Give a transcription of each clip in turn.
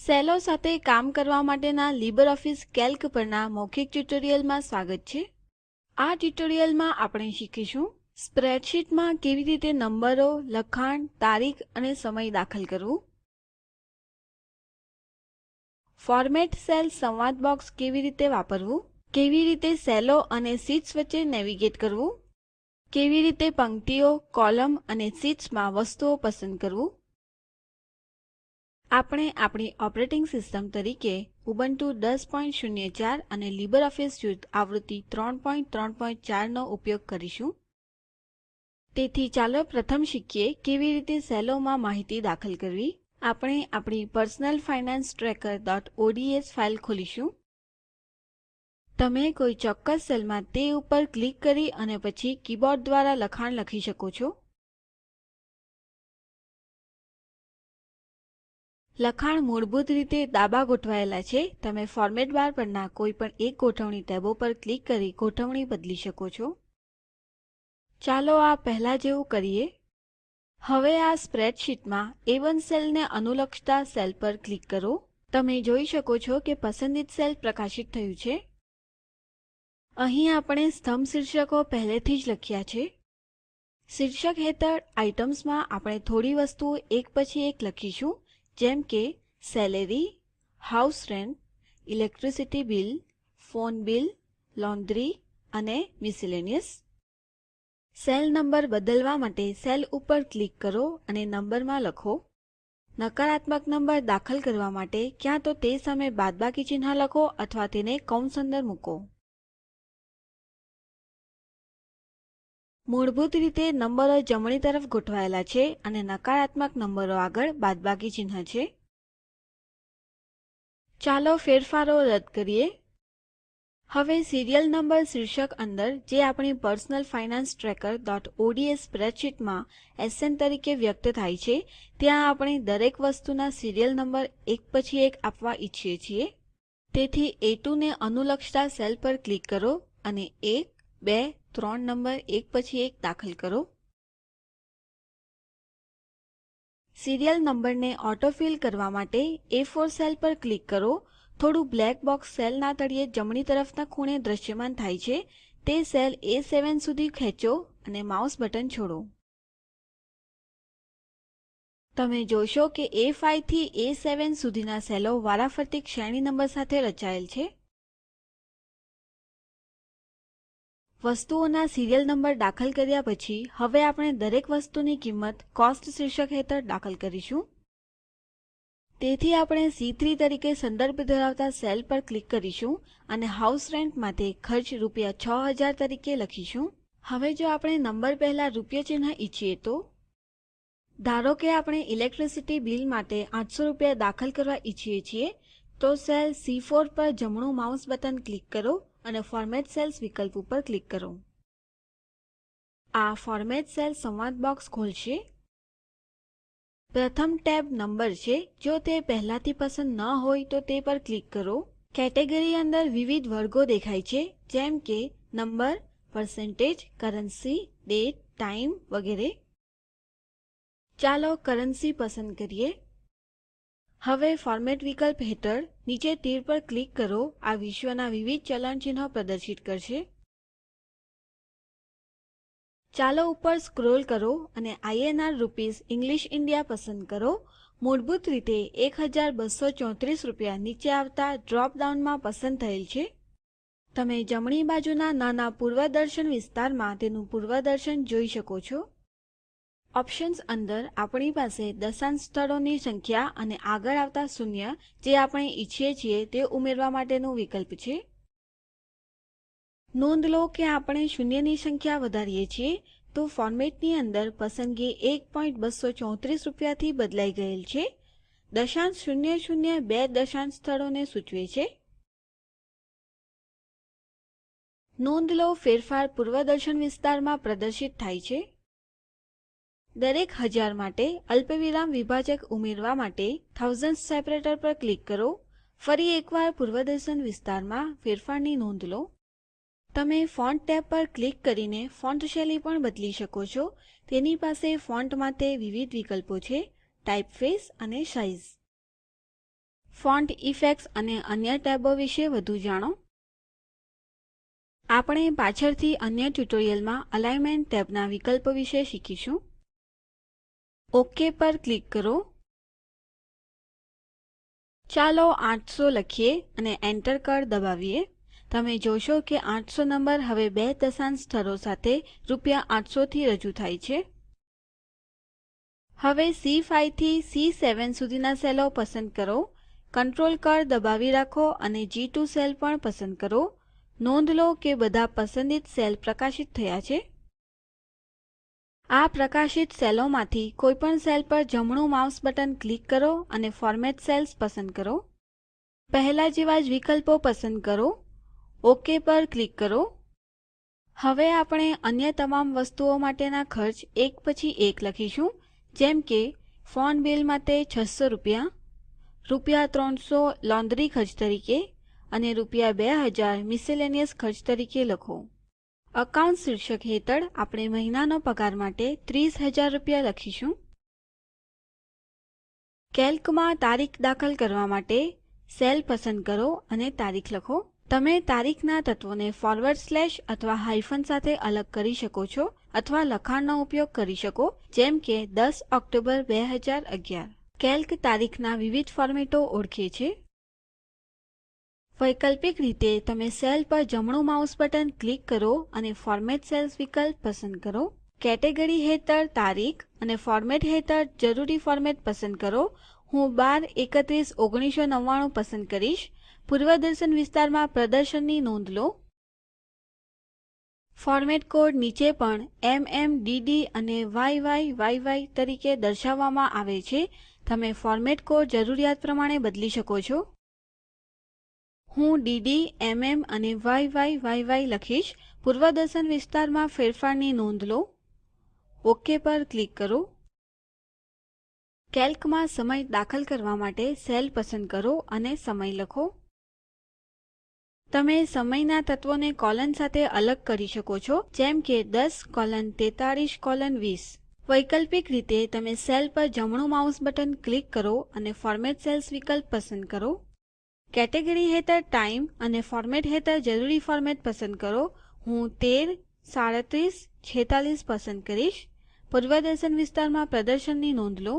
સેલો સાથે કામ કરવા માટેના લીબરઓફીસ કેલ્ક પરના મૌખિક ટ્યુટોરિયલમાં સ્વાગત છે. આ ટ્યુટોરિયલમાં આપણે શીખીશું સ્પ્રેડશીટમાં કેવી રીતે નંબરો, લખાણ, તારીખ અને સમય દાખલ કરવું. ફોર્મેટ સેલ્સ સંવાદ બોક્સ કેવી રીતે વાપરવું. કેવી રીતે સેલો અને શીટ્સ વચ્ચે નેવિગેટ કરવું. કેવી રીતે પંક્તિઓ, કોલમ અને શીટ્સમાં વસ્તુઓ પસંદ કરવું. આપણે આપણી ઓપરેટિંગ સિસ્ટમ તરીકે ઉબુન્ટુ 10.04 અને લીબરઓફીસ સ્યુટ આવૃત્તિ 334 નો ઉપયોગ કરીશું. તેથી ચાલો પ્રથમ શીખીએ કેવી રીતે સેલોમાં માહિતી દાખલ કરવી. આપણે આપણી પર્સનલ ફાઇનાન્સ ટ્રેકર.ઓડીએસ ફાઇલ ખોલીશું. તમે કોઈ ચોક્કસ સેલમાં તે ઉપર ક્લિક કરી અને પછી કીબોર્ડ દ્વારા લખાણ લખી શકો છો. લખાણ મૂળભૂત રીતે ડાબા ગોઠવાયેલા છે. તમે ફોર્મેટ બાર પરના કોઈ પણ એક ગોઠવણી ટેબો પર ક્લિક કરી ગોઠવણી બદલી શકો છો. ચાલો આ પહેલા જેવું કરીએ. હવે આ સ્પ્રેડશીટમાં A1 સેલને અનુલક્ષતા સેલ પર ક્લિક કરો. તમે જોઈ શકો છો કે પસંદિત સેલ પ્રકાશિત થયું છે. અહીં આપણે સ્તંભ શીર્ષકો પહેલેથી જ લખ્યા છે. શીર્ષક હેઠળ આઈટમ્સમાં આપણે થોડી વસ્તુઓ એક પછી એક લખીશું. જેમ કે salary, house rent, electricity bill, phone bill, laundry અને મિસેલેનિયસ. સેલ નંબર બદલવા માટે સેલ ઉપર ક્લિક કરો અને નંબરમાં લખો. નકારાત્મક નંબર દાખલ કરવા માટે ક્યાં તો તે સામે બાદબાકી ચિહ્ન લખો અથવા તેને કૌંસ અંદર મૂકો. મૂળભૂત રીતે નંબરો જમણી તરફ ગોઠવાયેલા છે અને નકારાત્મક નંબરો આગળ બાદબાકી ચિહ્ન છે. ચાલો ફેરફારો રદ કરીએ. હવે સિરિયલ નંબર શીર્ષક અંદર જે આપણી પર્સનલ ફાઇનાન્સ ટ્રેકર.ઓડીએસ સ્પ્રેડશીટમાં એસએન તરીકે વ્યક્ત થાય છે ત્યાં આપણે દરેક વસ્તુના સિરિયલ નંબર એક પછી એક આપવા ઈચ્છીએ છીએ. તેથી A2 ને અનુલક્ષતા સેલ પર ક્લિક કરો અને 1, 2, 3 નંબર એક પછી એક દાખલ કરો. સિરિયલ નંબરને ઓટોફિલ કરવા માટે A4 સેલ પર ક્લિક કરો. થોડું બ્લેક બોક્સ સેલના તળિયે જમણી તરફના ખૂણે દ્રશ્યમાન થાય છે. તે સેલ A7 સુધી ખેંચો અને માઉસ બટન છોડો. તમે જોશો કે A5 થી A7 સુધીના સેલો વારાફરતી શ્રેણી નંબર સાથે રચાયેલ છે. વસ્તુઓના સિરિયલ નંબર દાખલ કર્યા પછી હવે આપણે દરેક વસ્તુની કિંમત કોસ્ટ શીર્ષક હેઠળ દાખલ કરીશું. તેથી આપણે C3 તરીકે સંદર્ભ ધરાવતા સેલ પર ક્લિક કરીશું અને હાઉસ રેન્ટ માટે ખર્ચ રૂપિયા 6000 તરીકે લખીશું. હવે જો આપણે નંબર પહેલા રૂપિયા ચિહ્ન ઈચ્છીએ તો ધારો કે આપણે ઇલેક્ટ્રિસિટી બિલ માટે 800 રૂપિયા દાખલ કરવા ઈચ્છીએ છીએ તો સેલ C4 પર જમણું માઉસ બટન ક્લિક કરો અને ફોર્મેટ સેલ્સ વિકલ્પ ઉપર ક્લિક કરો. આ ફોર્મેટ સેલ સંવાદ બોક્સ ખોલશે. પ્રથમ ટેબ નંબર છે. જો તે પહેલાથી પસંદ ન હોય તો તે પર ક્લિક કરો. કેટેગરી અંદર વિવિધ વર્ગો દેખાય છે જેમ કે number, percentage, currency, date, time વગેરે. ચાલો કરન્સી પસંદ કરીએ. હવે ફોર્મેટ વિકલ્પ હેઠળ નીચે તીર પર ક્લિક કરો. આ વિશ્વના વિવિધ ચલણ ચિહ્નો પ્રદર્શિત કરશે. ચાલો ઉપર સ્ક્રોલ કરો અને INR રૂપીસ ઇંગ્લિશ ઇન્ડિયા પસંદ કરો. મૂળભૂત રીતે 1234 રૂપિયા નીચે આવતા ડ્રોપ ડાઉનમાં પસંદ થયેલ છે. તમે જમણી બાજુના નાના પૂર્વદર્શન વિસ્તારમાં તેનું પૂર્વદર્શન જોઈ શકો છો. ઓપ્શન્સ અંદર આપણી પાસે દશાંશ સ્થળોની સંખ્યા અને આગળ આવતા શૂન્ય જે આપણે ઈચ્છીએ છીએ તે ઉમેરવા માટેનું વિકલ્પ છે. નોંધ લો કે આપણે શૂન્યની સંખ્યા વધારીએ છીએ તો ફોર્મેટની અંદર પસંદગી 1.234 રૂપિયાથી બદલાઈ ગયેલ છે. દશાંશ શૂન્ય શૂન્ય બે દશાંશ સ્થળોને સૂચવે છે. નોંધ લો ફેરફાર પૂર્વદર્શન વિસ્તારમાં પ્રદર્શિત થાય છે. દરેક 1000 માટે અલ્પવિરામ વિભાજક ઉમેરવા માટે થાઉઝન્ડ્સ સેપરેટર પર ક્લિક કરો. ફરી એકવાર પૂર્વદર્શન વિસ્તારમાં ફેરફારની નોંધ લો. તમે ફોન્ટ ટેબ પર ક્લિક કરીને ફોન્ટ શૈલી પણ બદલી શકો છો. તેની પાસે ફોન્ટ માટે વિવિધ વિકલ્પો છે. ટાઇપફેસ અને સાઇઝ. ફોન્ટ ઇફેક્ટ્સ અને અન્ય ટેબો વિશે વધુ જાણો. આપણે પાછળથી અન્ય ટ્યુટોરિયલમાં અલાઇનમેન્ટ ટેબના વિકલ્પો વિશે શીખીશું. ઓકે પર ક્લિક કરો. ચાલો 800 લખીએ અને એન્ટર કળ દબાવીએ. તમે જોશો કે 800 નંબર હવે બે દશાંશ સ્થળો સાથે ₹800 થી રજૂ થાય છે. હવે C5 થી C7 સુધીના સેલો પસંદ કરો. કંટ્રોલ કળ દબાવી રાખો અને G2 સેલ પણ પસંદ કરો. નોંધ લો કે બધા પસંદિત સેલ પ્રકાશિત થયા છે. આ પ્રકાશિત સેલોમાંથી કોઈપણ સેલ પર જમણું માઉસ બટન ક્લિક કરો અને ફોર્મેટ સેલ્સ પસંદ કરો. પહેલા જેવા જ વિકલ્પો પસંદ કરો. ઓકે પર ક્લિક કરો. હવે આપણે અન્ય તમામ વસ્તુઓ માટેના ખર્ચ એક પછી એક લખીશું. જેમ કે ફોન બિલ માટે ₹600, ₹300 લોન્ડ્રી ખર્ચ તરીકે અને ₹2000 મિસેલેનિયસ ખર્ચ તરીકે લખો. અકાઉન્ટ શીર્ષક હેઠળ આપણે મહિનાનો પગાર માટે ₹30,000 લખીશું. કેલ્કમાં તારીખ દાખલ કરવા માટે સેલ પસંદ કરો અને તારીખ લખો. તમે તારીખના તત્વોને ફોરવર્ડ સ્લેશ અથવા હાયફન સાથે અલગ કરી શકો છો અથવા લખાણનો ઉપયોગ કરી શકો, જેમ કે 10 ઓક્ટોબર 2011. કેલ્ક તારીખના વિવિધ ફોર્મેટો ઓળખે છે. વૈકલ્પિક રીતે તમે સેલ પર જમણું માઉસ બટન ક્લિક કરો અને ફોર્મેટ સેલ્સ વિકલ્પ પસંદ કરો. કેટેગરી હેઠળ તારીખ અને ફોર્મેટ હેઠળ જરૂરી ફોર્મેટ પસંદ કરો. હું 12/31/1999 પસંદ કરીશ. પૂર્વદર્શન વિસ્તારમાં પ્રદર્શનની નોંધ લો. ફોર્મેટ કોડ નીચે પણ MMDD અને YYYY તરીકે દર્શાવવામાં આવે છે. તમે ફોર્મેટ કોડ જરૂરિયાત પ્રમાણે બદલી શકો છો. હું DD, MM અને YYYY લખીશ. પૂર્વદર્શન વિસ્તારમાં ફેરફારની નોંધ લો. ઓકે પર ક્લિક કરો. કેલ્કમાં સમય દાખલ કરવા માટે સેલ પસંદ કરો અને સમય લખો. તમે સમયના તત્વોને કોલન સાથે અલગ કરી શકો છો, જેમ કે 10:43:20. વૈકલ્પિક રીતે તમે સેલ પર જમણું માઉસ બટન ક્લિક કરો અને ફોર્મેટ સેલ્સ વિકલ્પ પસંદ કરો. કેટેગરી હેઠળ ટાઈમ અને ફોર્મેટ હેઠળ જરૂરી ફોર્મેટ પસંદ કરો. હું 13, 37, 46 પસંદ કરીશ. પૂર્વદર્શન વિસ્તારમાં પ્રદર્શનની નોંધ લો.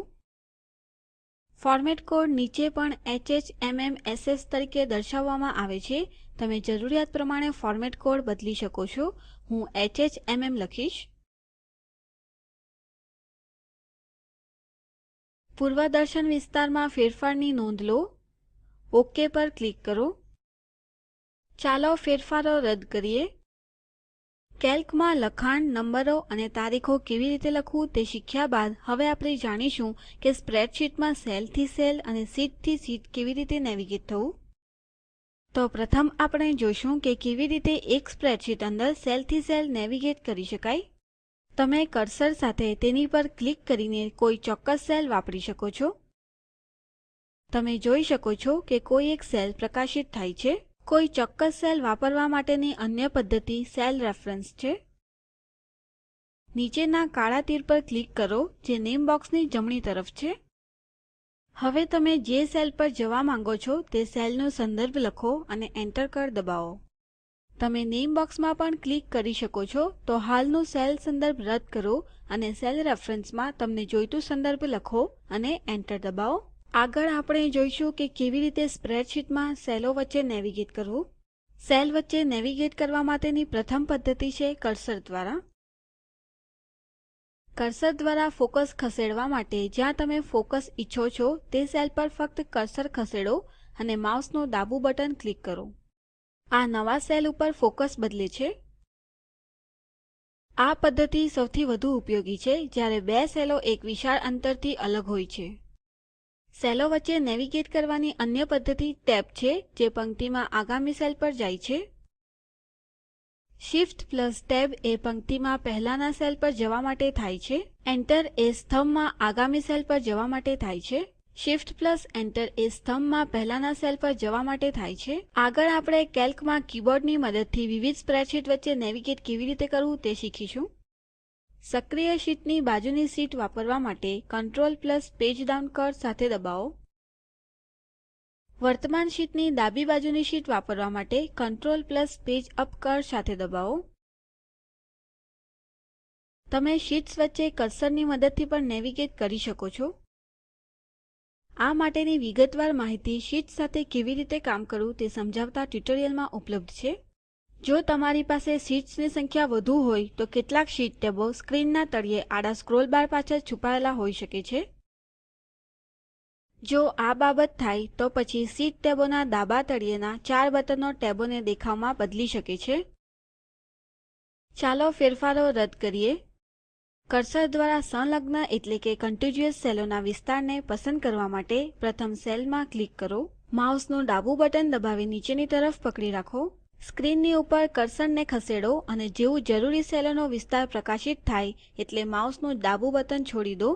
ફોર્મેટ કોડ નીચે પણ HHMMSS તરીકે દર્શાવવામાં આવે છે. તમે જરૂરિયાત પ્રમાણે ફોર્મેટ કોડ બદલી શકો છો. હું HHMM લખીશ. પૂર્વદર્શન વિસ્તારમાં ફેરફારની નોંધ લો. ઓકે પર ક્લિક કરો. ચાલો ફેરફારો રદ કરીએ. કેલ્કમાં લખાણ, નંબરો અને તારીખો કેવી રીતે લખવું તે શીખ્યા બાદ હવે આપણે જાણીશું કે સ્પ્રેડશીટમાં સેલથી સેલ અને શીટથી શીટ કેવી રીતે નેવિગેટ થવું. તો પ્રથમ આપણે જોઈશું કે કેવી રીતે એક સ્પ્રેડશીટ અંદર સેલથી સેલ નેવિગેટ કરી શકાય. તમે કર્સર સાથે તેની પર ક્લિક કરીને કોઈ ચોક્કસ સેલ વાપરી શકો છો. તમે જોઈ શકો છો કે કોઈ એક સેલ પ્રકાશિત થાય છે. કોઈ ચોક્કસ સેલ વાપરવા માટેની અન્ય પદ્ધતિ સેલ રેફરન્સ છે. નીચેના કાળા તીર પર ક્લિક કરો જે નેમ બોક્સની જમણી તરફ છે. હવે તમે જે સેલ પર જવા માંગો છો તે સેલનો સંદર્ભ લખો અને એન્ટર કળ દબાવો. તમે નેમ બોક્સમાં પણ ક્લિક કરી શકો છો. તો હાલનું સેલ સંદર્ભ રદ કરો અને સેલ રેફરન્સમાં તમને જોઈતું સંદર્ભ લખો અને એન્ટર દબાવો. આગળ આપણે જોઈશું કે કેવી રીતે સ્પ્રેડશીટમાં સેલો વચ્ચે નેવિગેટ કરવું. સેલ વચ્ચે નેવિગેટ કરવા માટેની પ્રથમ પદ્ધતિ છે કર્સર દ્વારા. કર્સર દ્વારા ફોકસ ખસેડવા માટે જ્યાં તમે ફોકસ ઈચ્છો છો તે સેલ પર ફક્ત કર્સર ખસેડો અને માઉસનું ડાબું બટન ક્લિક કરો. આ નવા સેલ ઉપર ફોકસ બદલે છે. આ પદ્ધતિ સૌથી વધુ ઉપયોગી છે જ્યારે બે સેલો એક વિશાળ અંતરથી અલગ હોય છે. સેલો વચ્ચે નેવિગેટ કરવાની અન્ય પદ્ધતિ ટેબ છે જે પંક્તિમાં આગામી સેલ પર જાય છે. Shift+Tab એ પંક્તિમાં પહેલાના સેલ પર જવા માટે થાય છે. Enter એ સ્તંભમાં આગામી સેલ પર જવા માટે થાય છે. Shift+Enter એ સ્તંભમાં પહેલાના સેલ પર જવા માટે થાય છે. આગળ આપણે કેલ્કમાં કીબોર્ડની મદદથી વિવિધ સ્પ્રેડશીટ વચ્ચે નેવિગેટ કેવી રીતે કરવું તે શીખીશું. સક્રિય શીટની બાજુની શીટ વાપરવા માટે Ctrl+પેજ ડાઉન કળ સાથે દબાવો. વર્તમાન શીટની ડાબી બાજુની શીટ વાપરવા માટે Ctrl પેજ અપ કળ સાથે દબાવો. તમે શીટ્સ વચ્ચે કર્સરની મદદથી પણ નેવિગેટ કરી શકો છો. આ માટેની વિગતવાર માહિતી શીટ્સ સાથે કેવી રીતે કામ કરવું તે સમજાવતા ટ્યુટોરિયલમાં ઉપલબ્ધ છે. જો તમારી પાસે શીટ્સની સંખ્યા વધુ હોય તો કેટલાક શીટ ટેબો સ્ક્રીનના તળિયે આડા સ્ક્રોલ બાર પાછળ છુપાયેલા હોઈ શકે છે. જો આ બાબત થાય તો પછી શીટ ટેબોના ડાબા તળિયેના 4 બટનો ટેબોને દેખાવમાં બદલી શકે છે. ચાલો ફેરફારો રદ કરીએ. કર્સર દ્વારા સંલગ્ન એટલે કે કન્ટિગ્યુઅસ સેલોના વિસ્તારને પસંદ કરવા માટે પ્રથમ સેલમાં ક્લિક કરો. માઉસનું ડાબું બટન દબાવી નીચેની તરફ પકડી રાખો. સ્ક્રીનની ઉપર કર્સરને ખસેડો અને જેવું જરૂરી સેલોનો વિસ્તાર પ્રકાશિત થાય એટલે માઉસનું ડાબું બટન છોડી દો